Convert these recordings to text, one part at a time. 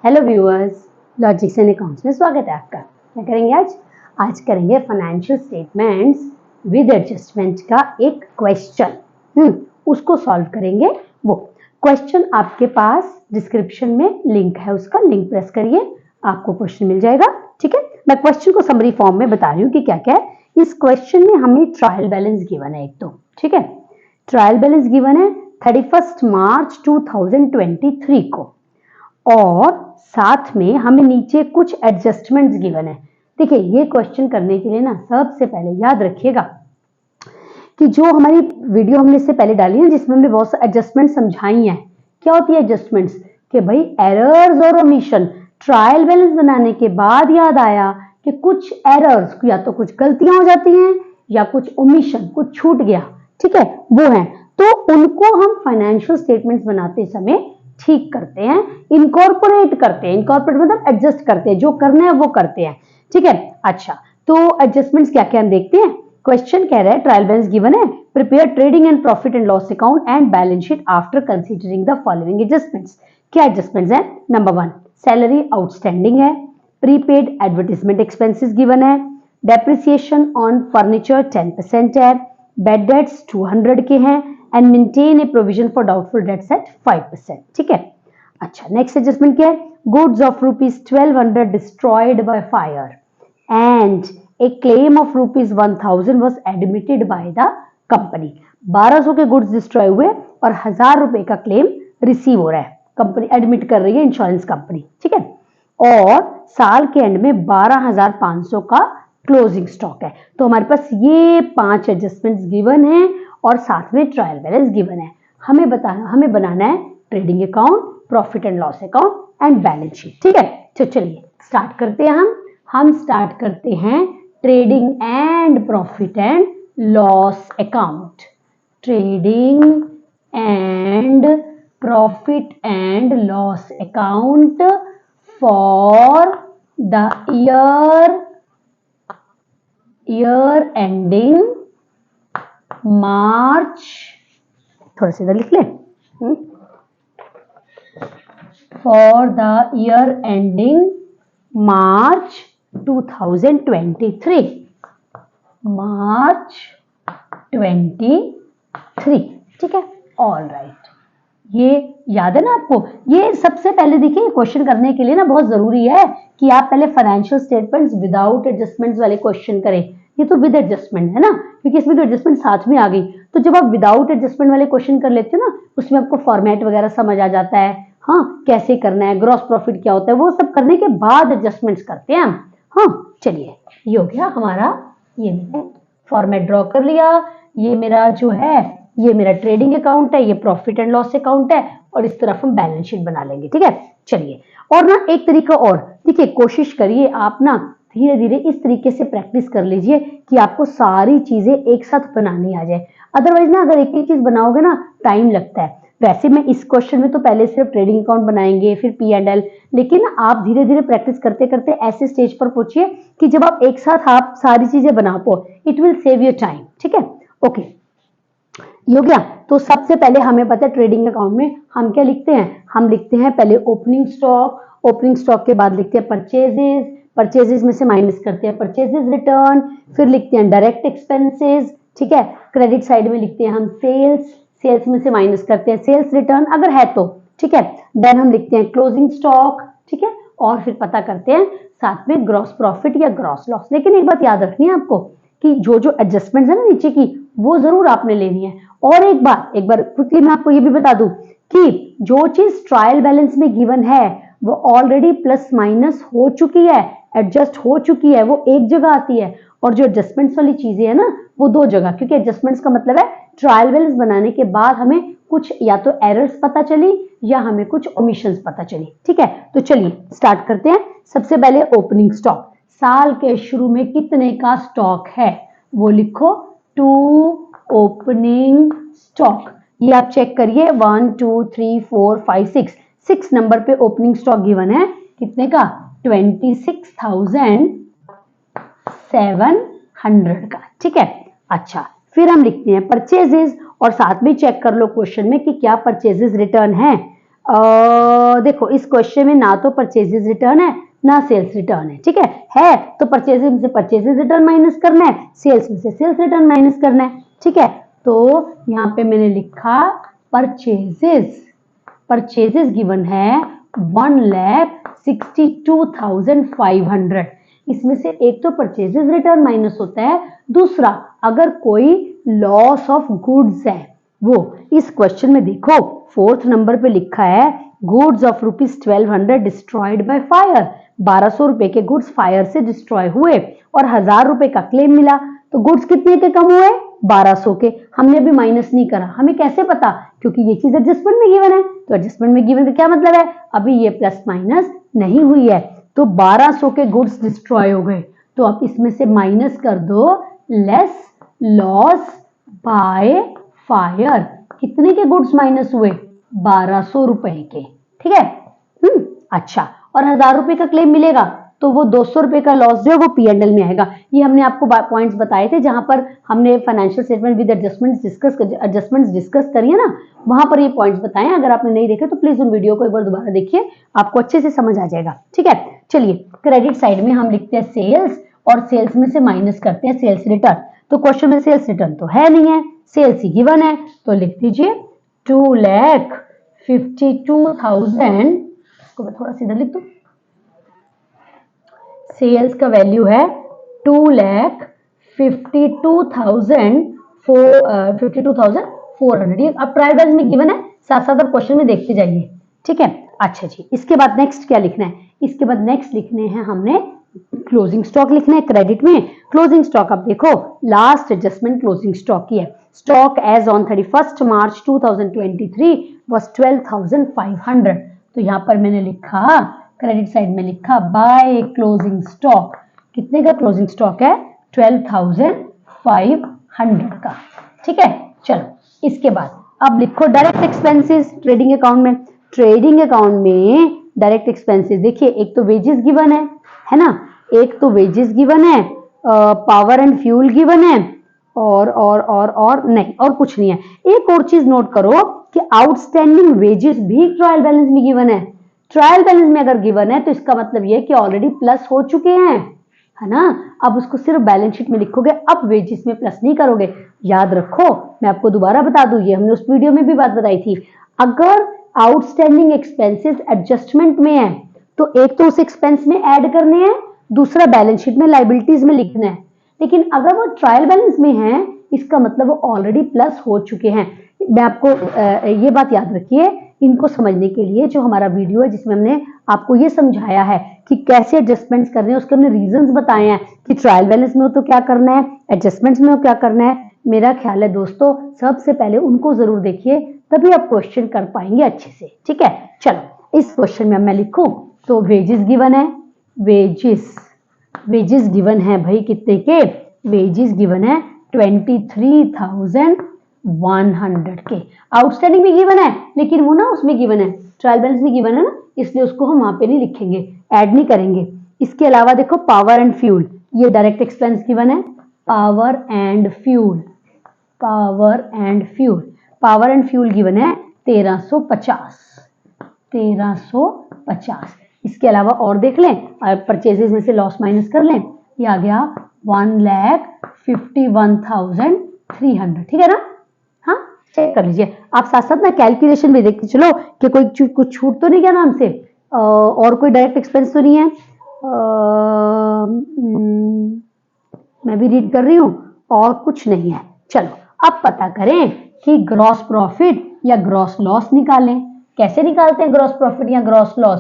Hello viewers, logics and accounts में स्वागत है आपका। क्या करेंगे आज? आज करेंगे फाइनेंशियल स्टेटमेंट्स विद एडजस्टमेंट का एक क्वेश्चन। उसको सॉल्व करेंगे। वो क्वेश्चन आपके पास डिस्क्रिप्शन में लिंक है, उसका लिंक प्रेस करिए, आपको क्वेश्चन मिल जाएगा। ठीक है, मैं क्वेश्चन को समरी फॉर्म में बता रही हूँ कि क्या क्या है। इस क्वेश्चन में हमें ट्रायल बैलेंस गिवन है एक तो, ठीक है, ट्रायल बैलेंस गिवन है 31 मार्च 2023 को, और साथ में हमें नीचे कुछ एडजस्टमेंट्स गिवन है। देखिए, ये क्वेश्चन करने के लिए ना सबसे पहले याद रखिएगा कि जो हमारी वीडियो हमने इससे पहले डाली है जिसमें हमने बहुत सारे एडजस्टमेंट समझाई हैं। क्या होती है एडजस्टमेंट्स? कि भाई एरर्स और ओमिशन, ट्रायल बैलेंस बनाने के बाद याद आया कि कुछ एरर्स या तो कुछ गलतियां हो जाती हैं या कुछ ओमिशन, कुछ छूट गया, ठीक है, वो है, तो उनको हम फाइनेंशियल स्टेटमेंट्स बनाते समय ठीक करते हैं, इनकॉर्पोरेट करते हैं। इनकॉर्पोरेट मतलब एडजस्ट करते हैं, जो करना है वो करते हैं, ठीक है। अच्छा, तो एडजस्टमेंट्स क्या क्या हम देखते हैं। क्वेश्चन कह रहा है ट्रायल बैलेंस गिवन है, prepare trading and profit and loss account and balance sheet after considering the following adjustments. क्या एडजस्टमेंट्स हैं? नंबर 1, सैलरी आउटस्टैंडिंग है, प्रीपेड एडवर्टाइजमेंट एक्सपेंसेस गिवन है, डेप्रिसिएशन ऑन फर्नीचर 10% है, बेड डेट्स 200 के हैं, and maintain a provision for doubtful debts at 5%, ठीक है। अच्छा, नेक्स्ट एडजस्टमेंट क्या है? Goods of ₹1200 destroyed by fire and A claim of ₹1000 was admitted by the company. 1200 के गुड्स डिस्ट्रॉय हुए और 1000 रुपए का क्लेम रिसीव हो रहा है, कंपनी एडमिट कर रही है, इंश्योरेंस कंपनी, ठीक है। और साल के एंड में 12,500 का क्लोजिंग स्टॉक है। तो हमारे पास ये 5 एडजस्टमेंट्स गिवन है और साथ में ट्रायल बैलेंस गिवन है। हमें बनाना है trading account, profit and loss account and balance sheet, ठीक है। तो चलिए स्टार्ट करते हैं। हम स्टार्ट करते हैं trading and profit and loss account. Trading and profit and loss account for the year ending मार्च, थोड़ा सा इधर लिख ले, फॉर द ईयर एंडिंग मार्च 2023, मार्च 23, ठीक है। ऑल राइट, ये याद है ना आपको। ये सबसे पहले देखिए, क्वेश्चन करने के लिए ना बहुत जरूरी है कि आप पहले फाइनेंशियल स्टेटमेंट्स विदाउट एडजस्टमेंट्स वाले क्वेश्चन करें। ये तो विद एडजस्टमेंट है ना, क्योंकि इसमें तो एडजस्टमेंट साथ में आ गई। तो जब आप विदाउट एडजस्टमेंट वाले क्वेश्चन कर लेते हो ना, उसमें आपको फॉर्मेट वगैरह समझ आ जाता है, हाँ, कैसे करना है, ग्रॉस प्रॉफिट क्या होता है, वो सब करने के बाद एडजस्टमेंट्स करते हैं हम। हाँ, चलिए, ये हो गया हमारा, ये फॉर्मेट ड्रॉ कर लिया। ये मेरा जो है, ये मेरा ट्रेडिंग अकाउंट है, ये प्रॉफिट एंड लॉस अकाउंट है, और इस तरफ हम बैलेंस शीट बना लेंगे, ठीक है। चलिए, और ना एक तरीका और, देखिए, कोशिश करिए आप ना धीरे धीरे इस तरीके से प्रैक्टिस कर लीजिए कि आपको सारी चीजें एक साथ बनानी आ जाए। अदरवाइज ना, अगर एक ही चीज बनाओगे ना, टाइम लगता है। वैसे मैं इस क्वेश्चन में तो पहले सिर्फ ट्रेडिंग अकाउंट बनाएंगे, फिर P&L, लेकिन आप धीरे धीरे प्रैक्टिस करते करते ऐसे स्टेज पर पहुंचिए कि जब आप एक साथ आप सारी चीजें बना पाओ, it will save your time, ठीक है। ओके, ये हो गया। तो सबसे पहले हमें पता है ट्रेडिंग अकाउंट में हम क्या लिखते हैं। हम लिखते हैं पहले ओपनिंग स्टॉक, ओपनिंग स्टॉक के बाद लिखते हैं परचेजेस, परचेजेस में से माइनस करते हैं परचेजेस रिटर्न, फिर लिखते हैं डायरेक्ट एक्सपेंसेस, ठीक है। क्रेडिट साइड में लिखते हैं हम सेल्स, सेल्स में से माइनस करते हैं सेल्स रिटर्न अगर है तो, ठीक है। देन हम लिखते हैं क्लोजिंग स्टॉक, ठीक है, और फिर पता करते हैं साथ में ग्रॉस प्रॉफिट या ग्रॉस लॉस। लेकिन एक बात याद रखनी है आपको कि जो जो एडजस्टमेंट्स है ना नीचे की, वो जरूर आपने लेनी है। और एक बार क्विकली मैं आपको ये भी बता दूं कि जो चीज ट्रायल बैलेंस में गिवन है वो ऑलरेडी प्लस माइनस हो चुकी है, एडजस्ट हो चुकी है, वो एक जगह आती है, और जो एडजस्टमेंट्स वाली चीजें है ना, वो दो जगह। क्योंकि एडजस्टमेंट्स का मतलब है ट्रायल बैलेंस बनाने के बाद हमें कुछ या तो एरर्स पता चली या हमें कुछ ओमिशंस पता चली, ठीक है। तो चलिए स्टार्ट करते हैं। सबसे पहले ओपनिंग स्टॉक, साल के शुरू में कितने का स्टॉक है वो लिखो, 2 ओपनिंग स्टॉक। ये आप चेक करिए, 1 2 3 4 5 6 नंबर पे ओपनिंग स्टॉक गिवन है, कितने का? 26,700 का, ठीक है। अच्छा, फिर हम लिखते हैं परचेजेस, और साथ में चेक कर लो क्वेश्चन में कि क्या परचेजेस रिटर्न है। देखो इस क्वेश्चन में ना तो परचेजेस रिटर्न है ना सेल्स रिटर्न है, ठीक है तो परचेजेस में से परचेजेस रिटर्न माइनस करना है, सेल्स में से सेल्स रिटर्न माइनस करना है, ठीक है। तो यहाँ पे मैंने लिखा परचेजेस गिवन है 1,62,500। इसमें से एक तो परचेजेस रिटर्न माइनस होता है, दूसरा अगर कोई लॉस ऑफ गुड्स है वो इस क्वेश्चन में देखो 4th नंबर पे लिखा है goods of ₹1200 destroyed by fire. 1200 रुपए के गुड्स फायर से डिस्ट्रॉय हुए और 1000 रुपए का क्लेम मिला। तो गुड्स कितने के कम हुए? 1200 के। हमने अभी माइनस नहीं करा, हमें कैसे पता? क्योंकि ये चीज एडजस्टमेंट में गिवन है। तो एडजस्टमेंट में गिवन का क्या मतलब है? अभी ये प्लस माइनस नहीं हुई है, तो 1200 के गुड्स डिस्ट्रॉय हो गए। तो अब इसमें से माइनस कर दो लेस लॉस बाय फायर। कितने के गुड्स माइनस हुए? 1200 रुपए के, ठीक है। अच्छा, और 1000 रुपए का क्लेम मिलेगा तो वो 200 रुपए का लॉस जो है वो P&L में आएगा। ये हमने आपको पॉइंट्स बताए थे जहां पर हमने financial statement with adjustments discuss करी है ना, वहां पर ये पॉइंट्स बताए हैं। अगर आपने नहीं देखे तो प्लीज उन वीडियो को एक बार दोबारा देखिए, आपको अच्छे से समझ आ जाएगा, ठीक है। चलिए क्रेडिट साइड में हम लिखते हैं सेल्स और सेल्स में से माइनस करते हैं सेल्स रिटर्न। तो क्वेश्चन में सेल्स रिटर्न तो है नहीं है, सेल्स ही गिवन है, तो लिख दीजिए 2,52,000। इसको मैं थोड़ा सीधा लिख दूं। सेल्स का वैल्यू है 2,52,400। अब ट्रायल बैलेंस में गिवन है, साथ साथ आप क्वेश्चन में देखते जाइए, ठीक है। अच्छा जी, इसके बाद नेक्स्ट क्या लिखना है? इसके बाद नेक्स्ट लिखने हैं हमने क्लोजिंग स्टॉक लिखना है। क्रेडिट में क्लोजिंग स्टॉक आप देखो लास्ट एडजस्टमेंट क्लोजिंग स्टॉक की है। Stock as on 31 March 2023 was 12,500। तो यहाँ पर मैंने लिखा क्रेडिट साइड में लिखा बाय क्लोजिंग स्टॉक। कितने का क्लोजिंग स्टॉक है? 12,500 का, ठीक है। चलो इसके बाद अब लिखो डायरेक्ट एक्सपेंसेस ट्रेडिंग अकाउंट में। ट्रेडिंग अकाउंट में डायरेक्ट एक्सपेंसेस देखिए, एक तो वेजेस गिवन है ना, एक तो वेजेस गिवन है, पावर एंड फ्यूल गिवन है, और नहीं, और कुछ नहीं है। एक और चीज नोट करो कि आउटस्टैंडिंग वेजेस भी ट्रायल बैलेंस में गिवन है। ट्रायल बैलेंस में अगर गिवन है तो इसका मतलब ये कि ऑलरेडी प्लस हो चुके हैं, है ना। अब उसको सिर्फ बैलेंस शीट में लिखोगे, अब वेजेस में प्लस नहीं करोगे। याद रखो, मैं आपको दोबारा बता दूं, ये हमने उस वीडियो में भी बात बताई थी। अगर आउटस्टैंडिंग एक्सपेंसेस एडजस्टमेंट में है तो एक तो उस एक्सपेंस में ऐड करने हैं, दूसरा बैलेंस शीट में लाइबिलिटीज में लिखना है। लेकिन अगर वो ट्रायल बैलेंस में है, इसका मतलब वो ऑलरेडी प्लस हो चुके हैं। मैं आपको ये बात याद रखिए, इनको समझने के लिए जो हमारा वीडियो है जिसमें हमने आपको ये समझाया है कि कैसे एडजस्टमेंट्स करने हैं, उसके हमने रीजंस बताए हैं कि ट्रायल बैलेंस में हो तो क्या करना है, एडजस्टमेंट्स में हो क्या करना है। मेरा ख्याल है दोस्तों, सबसे पहले उनको जरूर देखिए, तभी आप क्वेश्चन कर पाएंगे अच्छे से, ठीक है। चलो इस क्वेश्चन में मैं लिखूं तो वेजेस गिवन है, वेजेस गिवन है भाई, कितने के? वेजेस गिवन है 23,100 के। आउटस्टैंडिंग में गिवन है, लेकिन वो ना उसमें गिवन है, ट्रायल बैलेंस में गिवन है ना, इसलिए उसको हम वहां पे नहीं लिखेंगे, ऐड नहीं करेंगे। इसके अलावा देखो पावर एंड फ्यूल, ये डायरेक्ट एक्सपेंस गिवन है। पावर एंड फ्यूल गिवन है 1350। इसके अलावा और देख लें, परचेजेस में से लॉस माइनस कर लें, ये आ गया 1,51,300, ठीक है ना। हाँ, चेक कर लीजिए आप, साथ साथ ना कैलकुलेशन भी देखते चलो कि कोई कुछ छूट तो नहीं गया नाम से, और कोई डायरेक्ट एक्सपेंस तो नहीं है। मैं भी रीड कर रही हूं, और कुछ नहीं है। चलो अब पता करें कि ग्रॉस प्रॉफिट या ग्रॉस लॉस निकालें। कैसे निकालते हैं ग्रॉस प्रॉफिट या ग्रॉस लॉस?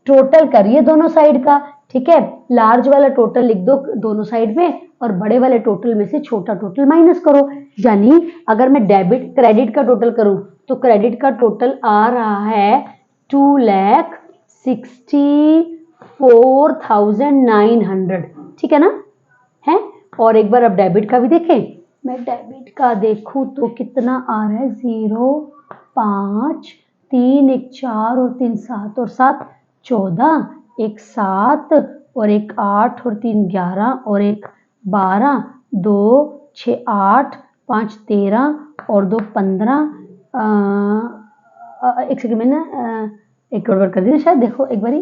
टोटल करिए दोनों साइड का, ठीक है। लार्ज वाला टोटल लिख दो दोनों साइड में, और बड़े वाले टोटल में से छोटा टोटल माइनस करो। यानी अगर मैं डेबिट क्रेडिट का टोटल करूं तो क्रेडिट का टोटल आ रहा है 2,64,900, ठीक है ना, है। और एक बार अब डेबिट का भी देखें, मैं डेबिट का देखूं तो कितना आ रहा है? 0, 5, 3, 1 4 और 3 7 और 7 14, 1 7 और 1 8 और 3 11 और 1 12, 2 6 8, 5 13 और 2 15, एक सेकंड में ना एक गड़बड़ कर दी शायद, देखो एक बारी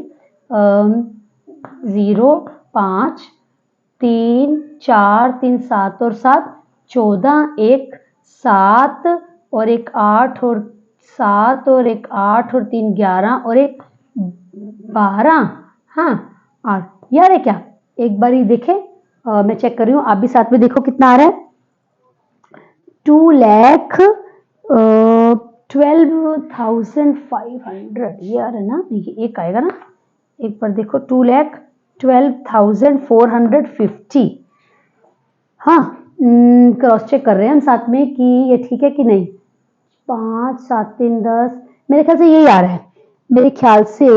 0 5 3 4 3 7 और 7 14 एक 7 और एक 8 और 7 और एक 8 और 3 11 और एक 12। हाँ, और यार है क्या, एक बारी देखे, मैं चेक कर रही हूँ, आप भी साथ में देखो कितना आ रहा है। 2,12,500 ये आ रहा है ना, देखिए एक आएगा ना, एक बार देखो 2,12,450। हाँ, क्रॉस चेक कर रहे हैं हम साथ में कि ये ठीक है कि नहीं। 5 7 3 10 मेरे ख्याल से यही आ रहा है, मेरे ख्याल से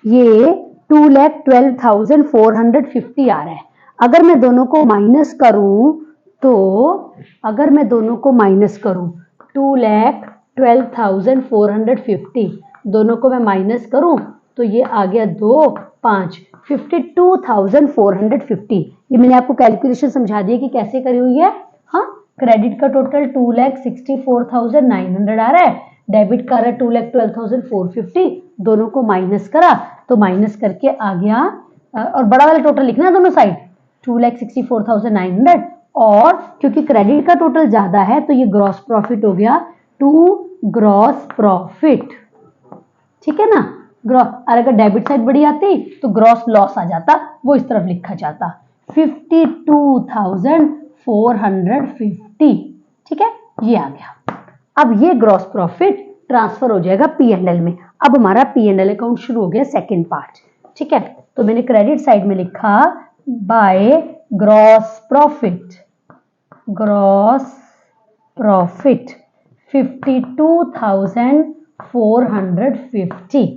ये 2,12,450 आ रहा है। अगर मैं दोनों को माइनस करूं तो, अगर मैं दोनों को माइनस करूं 2,12,450 दोनों को मैं माइनस करूं तो ये आ गया 2 5 52,450। ये मैंने आपको कैलकुलेशन समझा दी कि कैसे करी हुई है। हाँ, क्रेडिट का टोटल 2,64,900 आ रहा है, डेबिट का आ रहा है 2,12,450, दोनों को माइनस करा तो माइनस करके आ गया, और बड़ा वाला टोटल लिखना है दोनों साइड 2,64,900, और क्योंकि क्रेडिट का टोटल ज्यादा है तो ये ग्रॉस प्रॉफिट हो गया 2 ग्रॉस प्रॉफिट। ठीक है ना, ग्रॉस, और अगर डेबिट साइड बड़ी आती तो ग्रॉस लॉस आ जाता, वो इस तरफ लिखा जाता 52,450। ठीक है, ये आ गया। अब ये ग्रॉस प्रॉफिट ट्रांसफर हो जाएगा P&L में। अब हमारा P&L अकाउंट शुरू हो गया सेकंड पार्ट। ठीक है, तो मैंने क्रेडिट साइड में लिखा by gross profit, gross profit 52,450।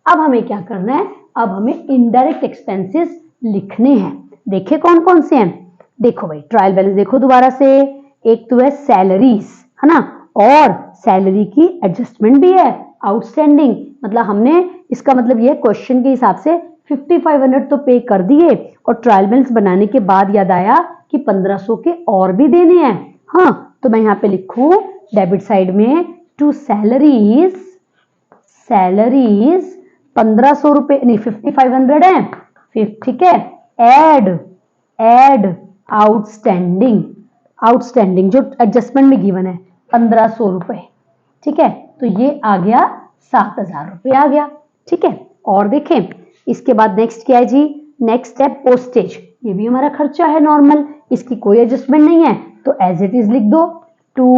अब हमें क्या करना है, अब हमें इनडायरेक्ट एक्सपेंसेस लिखने हैं। देखे कौन कौन से हैं, देखो भाई ट्रायल बैलेंस देखो दोबारा से, एक तो है सैलरीज, है ना, और सैलरी की एडजस्टमेंट भी है आउटस्टैंडिंग, मतलब हमने, इसका मतलब ये क्वेश्चन के हिसाब से 5500 तो पे कर दिए, और ट्रायल बैलेंस बनाने के बाद याद आया कि 1500 के और भी देने हैं। हाँ, तो मैं यहाँ पे लिखूं डेबिट साइड में टू सैलरीज, सैलरीज 1500 रुपए नहीं 5500 है, ठीक है, एड आउटस्टैंडिंग, आउटस्टैंडिंग जो एडजस्टमेंट में गिवन है 1500 रुपए। ठीक है, तो ये आ गया 7,000 रुपए आ गया। ठीक है, और देखें इसके बाद नेक्स्ट क्या है जी, नेक्स्ट है पोस्टेज, ये भी हमारा खर्चा है नॉर्मल, इसकी कोई एडजस्टमेंट नहीं है तो एज इट इज लिख दो टू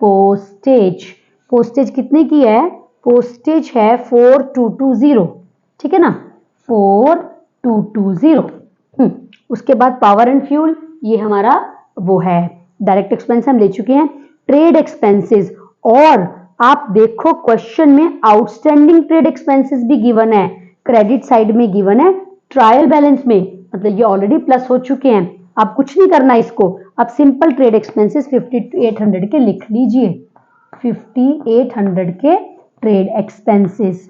पोस्टेज। पोस्टेज कितने की है, पोस्टेज है 4220। ठीक है ना, 4220। उसके बाद पावर एंड फ्यूल, ये हमारा वो है डायरेक्ट एक्सपेंस हम ले चुके हैं। ट्रेड एक्सपेंसेस, और आप देखो क्वेश्चन में आउटस्टैंडिंग ट्रेड एक्सपेंसेस भी गिवन है, क्रेडिट साइड में गिवन है, ट्रायल बैलेंस में, मतलब ये ऑलरेडी प्लस हो चुके हैं, आप कुछ नहीं करना इसको, आप सिंपल ट्रेड एक्सपेंसेस 5800 के लिख लीजिए, 5800 के trade expenses,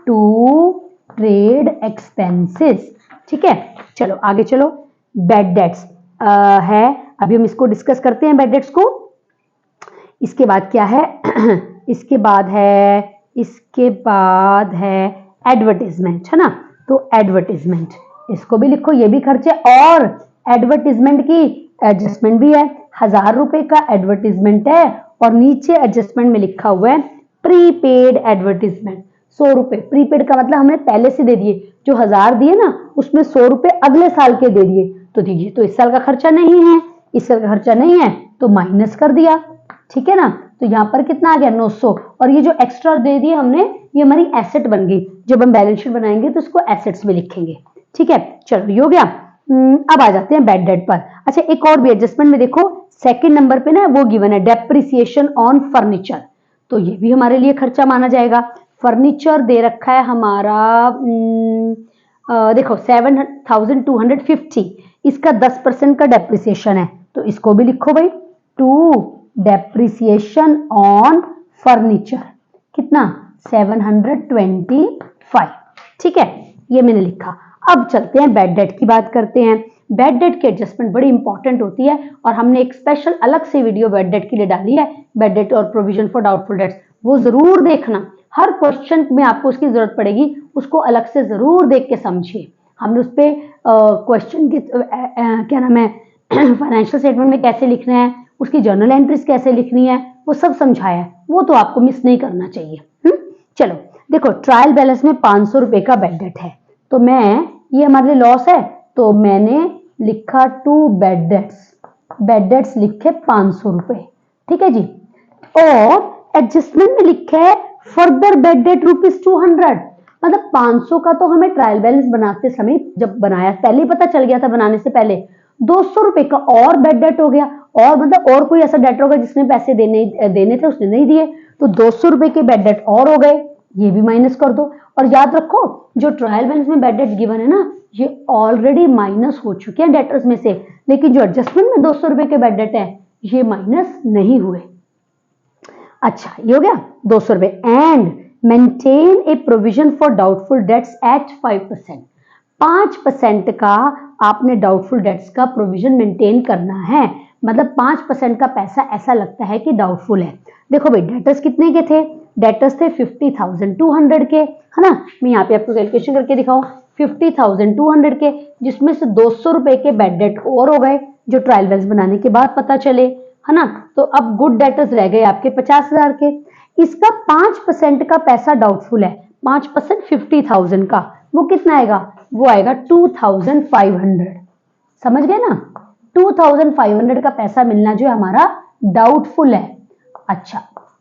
to trade expenses. ठीक है, चलो आगे चलो, बैड डेट्स है, अभी हम इसको डिस्कस करते हैं बैड डेट्स को। इसके बाद क्या है इसके बाद है एडवर्टाइजमेंट, है ना, तो एडवर्टाइजमेंट इसको भी लिखो, ये भी खर्चे, और एडवर्टाइजमेंट की एडजस्टमेंट भी है, 1000 रुपए का एडवर्टाइजमेंट है, और नीचे एडजस्टमेंट में लिखा हुआ है प्रीपेड एडवर्टाइजमेंट 100 रुपए। प्रीपेड का मतलब हमने पहले से दे दिए, जो 1000 दिए ना उसमें 100 रुपए अगले साल के दे दिए, तो देखिए तो इस साल का खर्चा नहीं है, इस साल का खर्चा नहीं है तो माइनस कर दिया। ठीक है ना, तो यहाँ पर कितना आ गया 900, और ये जो एक्स्ट्रा दे दिए हमने ये हमारी एसेट बन गई, जब हम बैलेंस शीट बनाएंगे तो इसको एसेट्स में लिखेंगे। ठीक है, चलो ये हो गया। अब आ जाते हैं बैड डेट पर। अच्छा, एक और भी एडजस्टमेंट में देखो सेकंड नंबर पे ना वो गिवन है डेप्रिसिएशन ऑन फर्नीचर, तो ये भी हमारे लिए खर्चा माना जाएगा। फर्नीचर दे रखा है हमारा देखो 7,250, इसका 10% का डेप्रिसिएशन है, तो इसको भी लिखो भाई टू डेप्रिसिएशन ऑन फर्नीचर, कितना 725। ठीक है, ये मैंने लिखा। अब चलते हैं बैड डेट की बात करते हैं। बैड डेट की एडजस्टमेंट बड़ी इंपॉर्टेंट होती है और हमने एक स्पेशल अलग से वीडियो बैड डेट के लिए डाली है, बैड डेट और प्रोविजन फॉर डाउटफुल डेट्स, वो जरूर देखना। हर क्वेश्चन में आपको उसकी जरूरत पड़ेगी, उसको अलग से जरूर देख के समझिए। हमने उस पर क्वेश्चन की क्या नाम है फाइनेंशियल स्टेटमेंट में कैसे लिखना है, उसकी जर्नल एंट्रीज कैसे लिखनी है, वो सब समझाया है, वो तो आपको मिस नहीं करना चाहिए। चलो देखो, ट्रायल बैलेंस में 500 रुपए का बैड डेट है, तो मैं, ये हमारे लिए लॉस है, तो मैंने लिखा टू बैड डेट्स लिखे 500 रुपए, ठीक है जी। और एडजस्टमेंट में लिखा है फर्दर बैड डेट ₹200, मतलब 500 का तो हमें ट्रायल बैलेंस बनाते समय जब बनाया पहले ही पता चल गया था, बनाने से पहले 200 रुपए का और बैड डेट हो गया, और मतलब और कोई ऐसा डेटर होगा जिसने पैसे देने थे उसने नहीं दिए, तो 200 रुपए के बैड डेट और हो गए, ये भी माइनस कर दो। और याद रखो, जो ट्रायल बैलेंस में बैड डेट गिवन है ना, ये ऑलरेडी माइनस हो चुके हैं डेटर्स में से, लेकिन जो एडजस्टमेंट में 200 रुपए के बैड डेट है ये माइनस नहीं हुए। अच्छा, ये हो गया 200 रुपए। And maintain a provision for doubtful debts at 5%, 5% का आपने डाउटफुल डेट्स का प्रोविजन मेंटेन करना है, मतलब 5% का पैसा ऐसा लगता है कि डाउटफुल है। देखो भाई, डेटर्स कितने के थे, डेटर्स थे 50,200 के, है ना। मैं यहाँ पे आपको कैलकुलेशन करके दिखाऊं, 50,200 के, जिसमें से 200 रुपए के बैड डेट और हो गए जो ट्रायल बैलेंस बनाने के बाद पता चले, है ना। तो अब गुड डेटर्स रह गए आपके 50,000 के। इसका 5% का पैसा डाउटफुल है, 5% 50,000 का, वो कितना आएगा, वो आएगा 2,500। समझ गए ना, 2,500 का पैसा मिलना जो हमारा डाउटफुल है। अच्छा,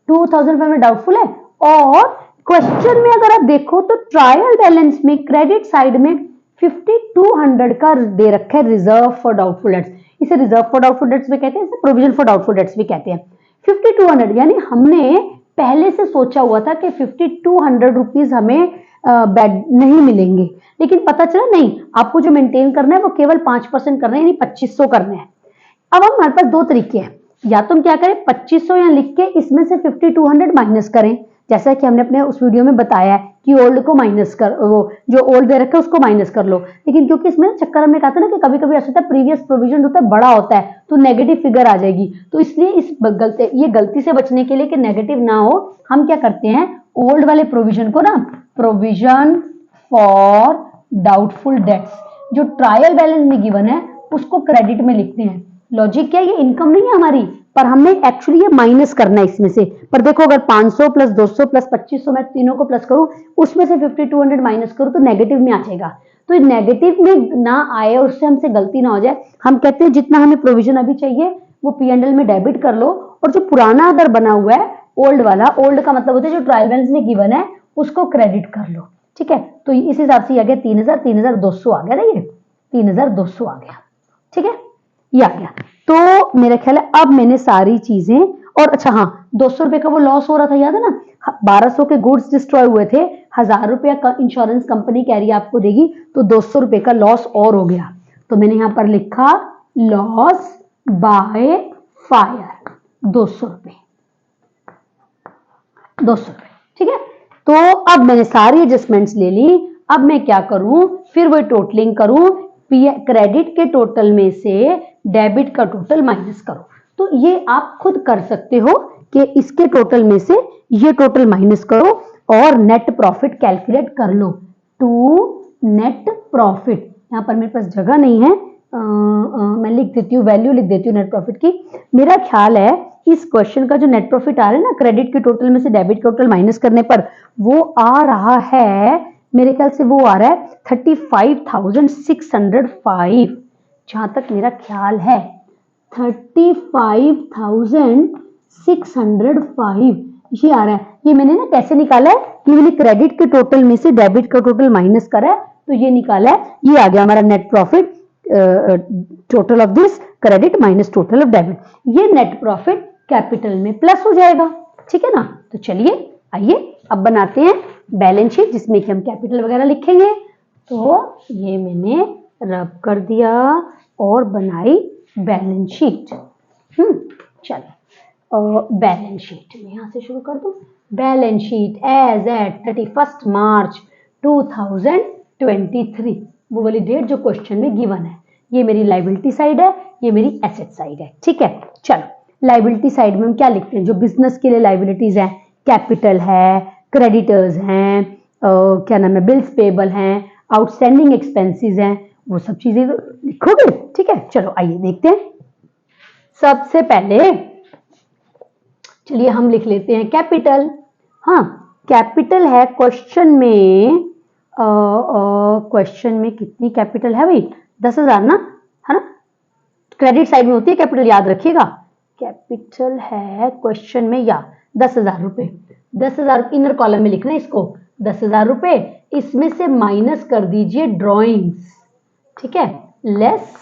2,500 डाउटफुल है। और क्वेश्चन में अगर आप देखो तो ट्रायल बैलेंस में क्रेडिट साइड में 5,200 का दे रखा है रिजर्व फॉर डाउटफुल डेट्स। इसे रिजर्व फॉर डाउटफुल डेट्स भी कहते हैं, इसे प्रोविजन फॉर डाउटफुल डेट्स भी कहते हैं। 5,200 यानी हमने पहले से सोचा हुआ था कि 5,200 रुपीज हमें बैड नहीं मिलेंगे, लेकिन पता चला नहीं, आपको जो मेंटेन करना है वो केवल 5% करना है, यानी 2,500 करना है। अब हमारे पास दो तरीके हैं, या तो हम क्या करें, 2,500 यहाँ लिख के इसमें से 5,200 माइनस करें, जैसा कि हमने अपने उस वीडियो में बताया है कि ओल्ड को माइनस कर, वो जो ओल्ड दे रखा है उसको माइनस कर लो। लेकिन क्योंकि इसमें चक्कर हमने कहा था ना कि कभी कभी ऐसा होता है प्रीवियस प्रोविजन होता है बड़ा होता है तो नेगेटिव फिगर आ जाएगी, तो इसलिए इस गलती से बचने के लिए कि नेगेटिव ना हो, हम क्या करते हैं, ओल्ड वाले प्रोविजन को ना प्रोविजन फॉर डाउटफुल डेट्स जो ट्रायल बैलेंस में गिवन है उसको क्रेडिट में लिखते हैं। लॉजिक क्या है, ये इनकम नहीं है हमारी, पर हमने एक्चुअली ये माइनस करना है इसमें से। पर देखो, अगर 500 प्लस 200 प्लस 2,500 मैं तीनों को प्लस करूं, उसमें से 5,200 माइनस करूं तो नेगेटिव में आ जाएगा। तो नेगेटिव में ना आए और उससे हमसे गलती ना हो जाए, हम कहते हैं जितना हमें प्रोविजन अभी चाहिए वो P&L में डेबिट कर लो, और जो पुराना अगर बना हुआ है ओल्ड वाला, ओल्ड का मतलब होता है जो ट्रायल बैलेंस में गिवन है उसको क्रेडिट कर लो, ठीक है। तो इस हिसाब से आ गया 3,200 आ गया ना, ये 3,200 आ गया, ठीक है, ये आ गया। तो मेरा ख्याल है अब मैंने सारी चीजें, और अच्छा हाँ, 200 रुपए का वो लॉस हो रहा था, याद है ना, 1,200 के गुड्स डिस्ट्रॉय हुए थे, 1,000 रुपया का इंश्योरेंस कंपनी कैरी आपको देगी, तो 200 रुपए का लॉस और हो गया। तो मैंने यहां पर लिखा लॉस बाय फायर 200 रुपए, 200 रुपए, ठीक है। तो अब मैंने सारी एडजस्टमेंट्स ले ली, अब मैं क्या करूं, फिर वो टोटलिंग करूं, क्रेडिट के टोटल में से डेबिट का टोटल माइनस करो। तो ये आप खुद कर सकते हो कि इसके टोटल में से ये टोटल माइनस करो और नेट प्रॉफिट कैलकुलेट कर लो। टू नेट प्रॉफिट, यहां पर मेरे पास जगह नहीं है, मैं लिख देती हूँ, वैल्यू लिख देती हूँ नेट प्रॉफिट की। मेरा ख्याल है इस क्वेश्चन का जो नेट प्रॉफिट आ रहा है ना, क्रेडिट के टोटल में से डेबिट टोटल माइनस करने पर, वो आ रहा है, मेरे ख्याल से वो आ रहा है 35,605, जहां तक मेरा ख्याल है 35,605 ये आ रहा है। ये मैंने ना कैसे निकाला है, ये मैंने क्रेडिट के टोटल में से डेबिट का टोटल माइनस करा है, तो ये निकाला है, ये आ गया हमारा net profit, total of this credit minus total of debit. ये नेट प्रॉफिट कैपिटल में प्लस हो जाएगा, ठीक है ना। तो चलिए आइए अब बनाते हैं बैलेंस शीट जिसमें कि हम कैपिटल वगैरह लिखेंगे। तो ये मैंने रब कर दिया और बनाई बैलेंस शीट। चलो बैलेंस शीट में यहां से शुरू कर दो। Balance sheet as eight 31 March 2023, वो वाली डेट जो क्वेश्चन में गिवन है। ये मेरी लाइबिलिटी साइड है, ये मेरी एसेट साइड है। ठीक है, चलो लाइबिलिटी साइड में हम क्या लिखते हैं, जो बिजनेस के लिए लाइबिलिटीज है, कैपिटल है, क्रेडिटर्स हैं, क्या नाम है, बिल्स पेबल हैं, आउटस्टैंडिंग एक्सपेंसेस हैं, वो सब चीजें लिखोगे। ठीक है, चलो आइए देखते हैं। सबसे पहले चलिए हम लिख लेते हैं कैपिटल। हाँ, कैपिटल है क्वेश्चन में, क्वेश्चन में कितनी कैपिटल है भाई, 10,000 ना, है ना। क्रेडिट साइड में होती है कैपिटल, याद रखिएगा। कैपिटल है क्वेश्चन में या 10,000 रुपए, 10,000 इनर कॉलम में लिखना है इसको, 10,000 रुपए। इसमें से माइनस कर दीजिए ड्रॉइंग्स, ठीक है, लेस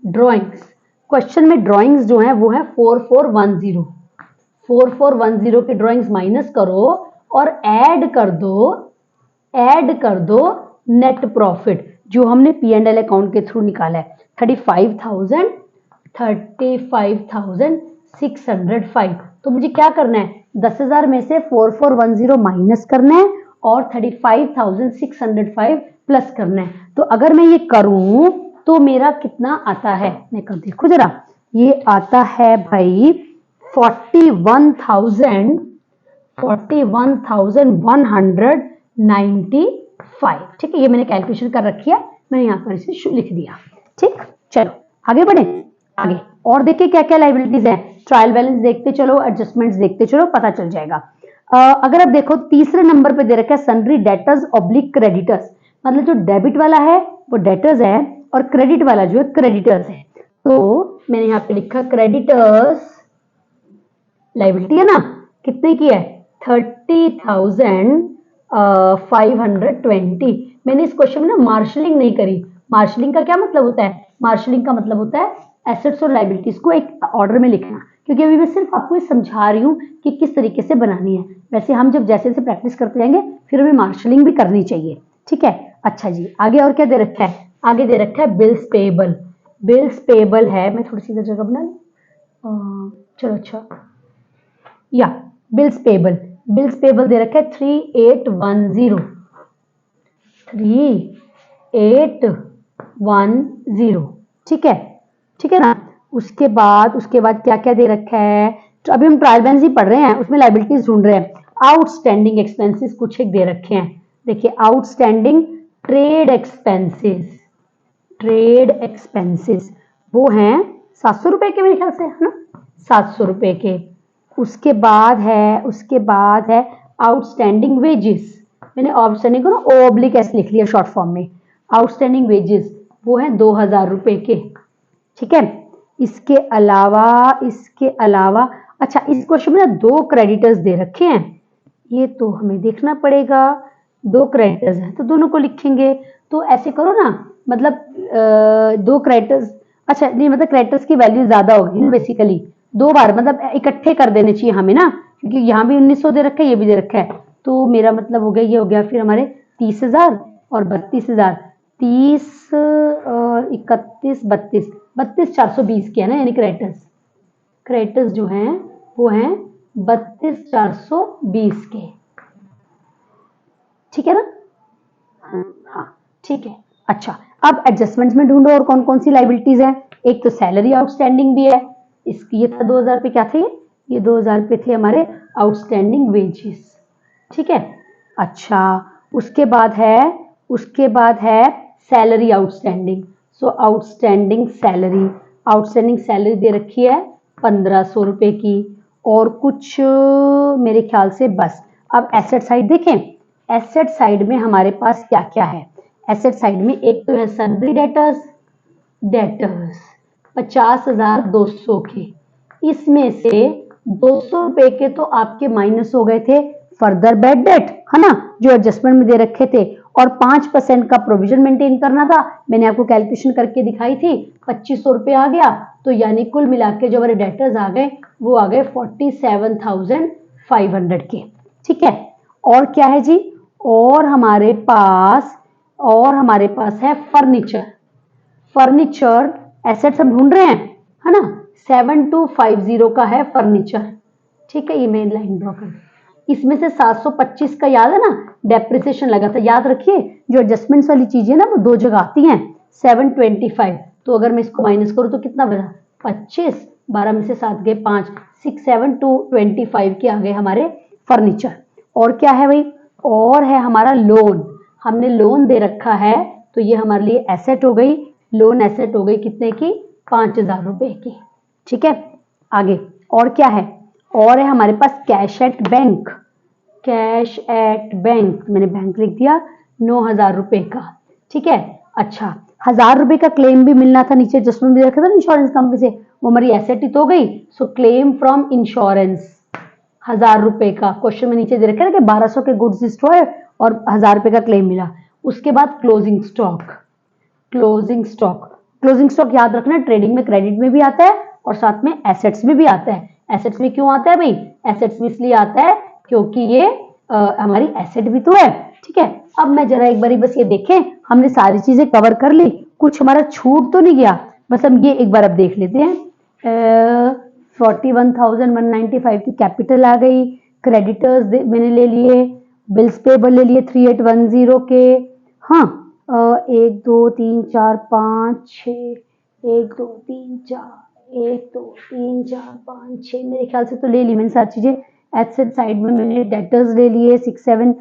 ड्रॉइंग्स। क्वेश्चन में ड्रॉइंग्स जो है वो है 4410, 4410 के ड्रॉइंग्स माइनस करो और ऐड कर दो नेट प्रॉफिट जो हमने P&L अकाउंट के थ्रू निकाला है, 35,605। तो मुझे क्या करना है, 10,000 में से 4410 माइनस करना है और 35,605 प्लस करना है। तो अगर मैं ये करूं तो मेरा कितना आता है, मैं कर देखो जरा, ये आता है भाई 41,195। ठीक है, ये मैंने कैलकुलेशन कर रखी है, मैंने यहाँ पर इसे लिख दिया। ठीक, चलो आगे बढ़े, आगे और देखिए क्या क्या लाइबिलिटीज है। ट्रायल बैलेंस देखते चलो, एडजस्टमेंट्स देखते चलो, पता चल जाएगा। अगर आप देखो तीसरे नंबर पे दे रखा है सन्ड्री डेटर्स ऑब्लिक क्रेडिटर्स, मतलब जो डेबिट वाला है वो डेटर्स है और क्रेडिट वाला जो है क्रेडिटर्स है। तो मैंने यहाँ पे लिखा क्रेडिटर्स लाइबिलिटी है ना, कितने की है, 30,520। मैंने इस क्वेश्चन में ना मार्शलिंग नहीं करी। मार्शलिंग का क्या मतलब होता है, मार्शलिंग का मतलब होता है एसेट्स और लाइबिलिटीज को एक ऑर्डर में लिखना, क्योंकि अभी मैं सिर्फ आपको समझा रही हूँ कि किस तरीके से बनानी है। वैसे हम जब जैसे जैसे प्रैक्टिस करते जाएंगे फिर हमें मार्शलिंग भी करनी चाहिए। ठीक है, अच्छा जी, आगे और क्या दे रखा है, आगे दे रखा है बिल्स पेएबल। बिल्स पेएबल है, मैं थोड़ी सी इधर जगह बना लूं, चलो अच्छा, या बिल्स पेएबल, बिल्स पेएबल दे रखा है 3810। ठीक है ना। उसके बाद क्या क्या दे रखा है, तो अभी हम ट्रायल बैलेंस ही पढ़ रहे हैं, उसमें लाइबिलिटीज ढूंढ रहे हैं। आउटस्टैंडिंग एक्सपेंसेस कुछ एक दे रखे हैं, देखिए आउटस्टैंडिंग ट्रेड एक्सपेंसेस वो हैं 700 रुपए के, मेरे ख्याल से, है ना, 700 रुपए के। उसके बाद है आउटस्टैंडिंग वेजेस, मैंने आउटस्टैंडिंग को ना O/S लिख लिया शॉर्ट फॉर्म में। आउटस्टैंडिंग वेजेस वो है 2,000 रुपए के। ठीक है, इसके अलावा अच्छा, इस क्वेश्चन में ना 2 क्रेडिटर्स दे रखे हैं, ये तो हमें देखना पड़ेगा। 2 क्रेडिटर्स हैं तो दोनों को लिखेंगे। तो ऐसे करो ना, मतलब 2 क्रेडिटर्स, अच्छा नहीं, मतलब क्रेडिटर्स की वैल्यू ज्यादा होगी ना बेसिकली, 2 बार मतलब इकट्ठे कर देने चाहिए हमें ना, क्योंकि यहाँ भी 1900 दे रखा है, ये भी दे रखा है। तो मेरा मतलब हो गया, ये हो गया फिर हमारे 30,000 और 32,000, 30 और 31 32 420 के है ना, यानी क्रेडिटर्स जो हैं वो हैं 32,420 के। ठीक है ना, हाँ ठीक है। अच्छा, अब एडजस्टमेंट्स में ढूंढो और कौन कौन सी लाइबिलिटीज है। एक तो सैलरी आउटस्टैंडिंग भी है, इसकी ये था 2,000 पे, क्या थे ये 2,000 पे थे हमारे आउटस्टैंडिंग वेजेस। ठीक है, अच्छा उसके बाद है सैलरी आउटस्टैंडिंग। सो आउटस्टैंडिंग सैलरी दे रखी है 1,500 रुपए की, और कुछ मेरे ख्याल से बस। अब एसेट साइड देखें, एसेट साइड में हमारे पास क्या क्या है। एसेट साइड में एक तो है सन्ड्री डेटर्स 50,200 के, इसमें से 200 रुपए के तो आपके माइनस हो गए थे फर्दर बैड डेट, है ना, जो एडजस्टमेंट में दे रखे थे, और 5% का प्रोविजन मेंटेन करना था, मैंने आपको कैलकुलेशन करके दिखाई थी, 2,500 रुपए आ गया। तो यानी कुल मिला के जो हमारे डेटर्स आ गए वो आ गए 47,500 के। ठीक है, और क्या है जी, और हमारे पास है फर्नीचर एसेट्स हम ढूंढ रहे हैं, है ना, 7250 का है फर्नीचर। ठीक है, ये मैं लाइन ड्रॉ कर, इसमें से 725 का याद है ना डेप्रिसिएशन लगा था, याद रखिए जो एडजस्टमेंट्स वाली चीजें ना वो 2 जगह आती हैं, 725, तो अगर मैं इसको माइनस करूँ तो कितना बचा, 25, 12 में से 7 गए 5, 6 7 2 25 के आ गए हमारे फर्नीचर। और क्या है भाई, और है हमारा लोन, हमने लोन दे रखा है तो ये हमारे लिए एसेट हो गई, लोन एसेट हो गई कितने की, 5000 रुपए की। ठीक है, आगे और क्या है, और है हमारे पास cash at bank, cash at bank, मैंने बैंक लिख दिया, 9000 रुपए का। ठीक है, अच्छा 1000 रुपए का क्लेम भी मिलना था, नीचे एडजस्टमेंट भी रखा था इंश्योरेंस कंपनी से, वो हमारी एसेट ही तो हो गई। सो क्लेम फ्रॉम इंश्योरेंस 1000 रुपए का, क्वेश्चन में नीचे दे रखा है कि 1200 के गुड्स डिस्ट्रॉय और 1000 रुपए का क्लेम मिला। उसके बाद closing stock, closing stock, closing stock याद रखना ट्रेडिंग में क्रेडिट में भी आता है और साथ में एसेट्स में भी आता है। एसेट्स में क्यों आता है भाई, एसेट्स में इसलिए आता है क्योंकि ये हमारी एसेट भी तो है। ठीक है, अब मैं जरा एक बारी बस ये देखें, हमने सारी चीजें कवर कर ली, कुछ हमारा छूट तो नहीं गया, बस हम ये एक बार अब देख लेते हैं। 41,195 की कैपिटल आ गई, क्रेडिटर्स मैंने ले लिए, बिल्स पेबल ले लिए 3810 के, हाँ 1 2 3 4 5 6, 1 2 3 4 1 2 3 4 5 6 मेरे ख्याल से तो ले ली मैंने सारी चीजें। एसेट साइड में मैंने डेटर्स ले लिए 6 7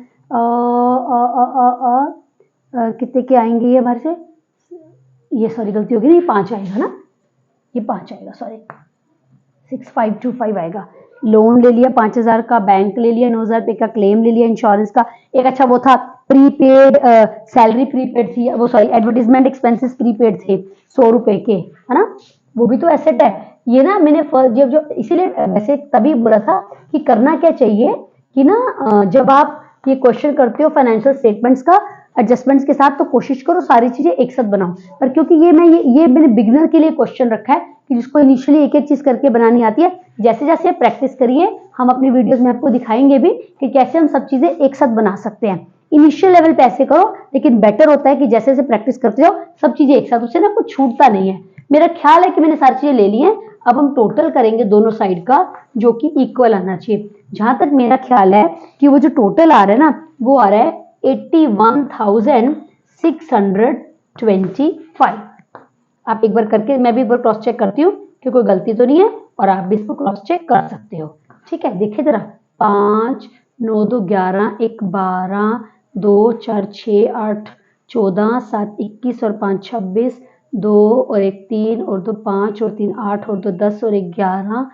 कितने के आएंगे ये हमारे से, ये सॉरी गलती होगी ना, ये 5 आएगा ना, ये 5 आएगा सॉरी, 6525 आएगा। लोन ले लिया 5000 का, बैंक ले लिया 9000 रुपए का, क्लेम ले लिया इंश्योरेंस का, एक अच्छा वो था प्रीपेड, सैलरी प्रीपेड थी, वो सॉरी एडवर्टीजमेंट एक्सपेंसेस प्रीपेड थे 100 रुपए के, है ना, वो भी तो एसेट है। ये ना मैंने जब जो इसीलिए वैसे तभी बोला था कि करना क्या चाहिए कि ना जब आप ये क्वेश्चन करते हो फाइनेंशियल स्टेटमेंट्स का एडजस्टमेंट्स के साथ, तो कोशिश करो सारी चीजें एक साथ बनाओ। पर क्योंकि ये मैंने बिगिनर के लिए क्वेश्चन रखा है कि जिसको इनिशियली एक एक चीज करके बनानी आती है, जैसे जैसे प्रैक्टिस करिए हम अपनी वीडियोस में आपको दिखाएंगे भी कि कैसे हम सब चीजें एक साथ बना सकते हैं। इनिशियल लेवल पे ऐसे करो, लेकिन बेटर होता है कि जैसे जैसे प्रैक्टिस करते जाओ सब चीजें एक साथ, उससे ना कुछ छूटता नहीं है। मेरा ख्याल है कि मैंने सारी चीजें ले ली हैं, अब हम टोटल करेंगे दोनों साइड का जो कि इक्वल आना चाहिए। जहां तक मेरा ख्याल है कि वो जो टोटल आ रहा है ना वो आ रहा है 81,625। आप एक बार करके, मैं भी एक बार क्रॉस चेक करती हूँ कि कोई गलती तो नहीं है, और आप भी इसको क्रॉस चेक कर सकते हो। ठीक है, देखिए जरा, 5 9 2 11 1 12 2 4 6 8 14 7 21 और 5 26 2 और 1 3 और 2 5 और 3 8 और 2 10 और 1 11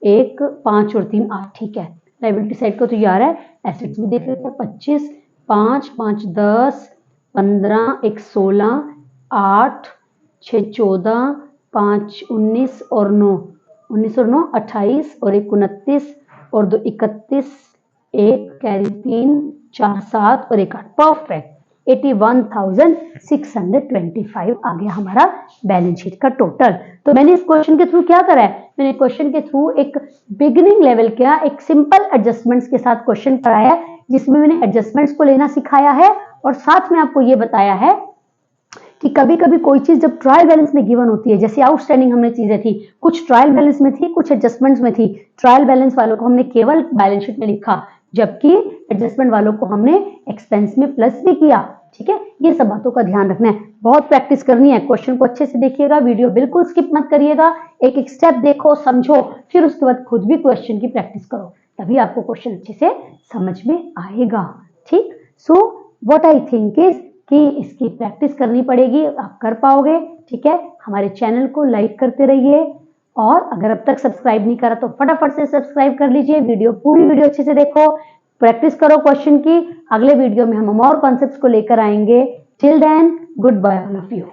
1 5 और 3 8। ठीक है, लायबिलिटी साइड को तो ये आ रहा है। एसेट्स भी देख लेते हैं, 25 5 5 10 15 1 16 8 6 14 5 19 और 9 19 और 9 28 और 1 29 और 2 31 1 कैरी 3 4 7 और 1 8। परफेक्ट, 81,625 आ गया हमारा बैलेंस शीट का टोटल। तो मैंने इस क्वेश्चन के थ्रू क्या करा है, मैंने क्वेश्चन के थ्रू एक बिगिनिंग लेवल का एक सिंपल एडजस्टमेंट्स के साथ क्वेश्चन कराया है, जिसमें मैंने एडजस्टमेंट्स को लेना सिखाया है और साथ में आपको ये बताया है कि कभी कभी कोई चीज जब ट्रायल बैलेंस में गिवन होती है, जैसे आउटस्टैंडिंग हमने चीजें थी, कुछ ट्रायल बैलेंस में थी कुछ एडजस्टमेंट्स में थी, ट्रायल बैलेंस वालों को हमने केवल बैलेंस शीट में लिखा, जबकि एडजस्टमेंट वालों को हमने एक्सपेंस में प्लस भी किया। ठीक है, ये सब बातों का ध्यान रखना है, बहुत प्रैक्टिस करनी है। क्वेश्चन को अच्छे से देखिएगा, वीडियो बिल्कुल स्किप मत करिएगा, एक एक स्टेप देखो समझो, फिर उसके बाद खुद भी क्वेश्चन की प्रैक्टिस करो, तभी आपको क्वेश्चन अच्छे से समझ में आएगा। ठीक, so what I think is कि इसकी प्रैक्टिस करनी पड़ेगी, आप कर पाओगे। ठीक है, हमारे चैनल को लाइक करते रहिए, और अगर अब तक सब्सक्राइब नहीं करा तो फटाफट से सब्सक्राइब कर लीजिए। वीडियो पूरी वीडियो अच्छे से देखो, प्रैक्टिस करो क्वेश्चन की। अगले वीडियो में हम और कॉन्सेप्ट्स को लेकर आएंगे। Till then, goodbye all of you.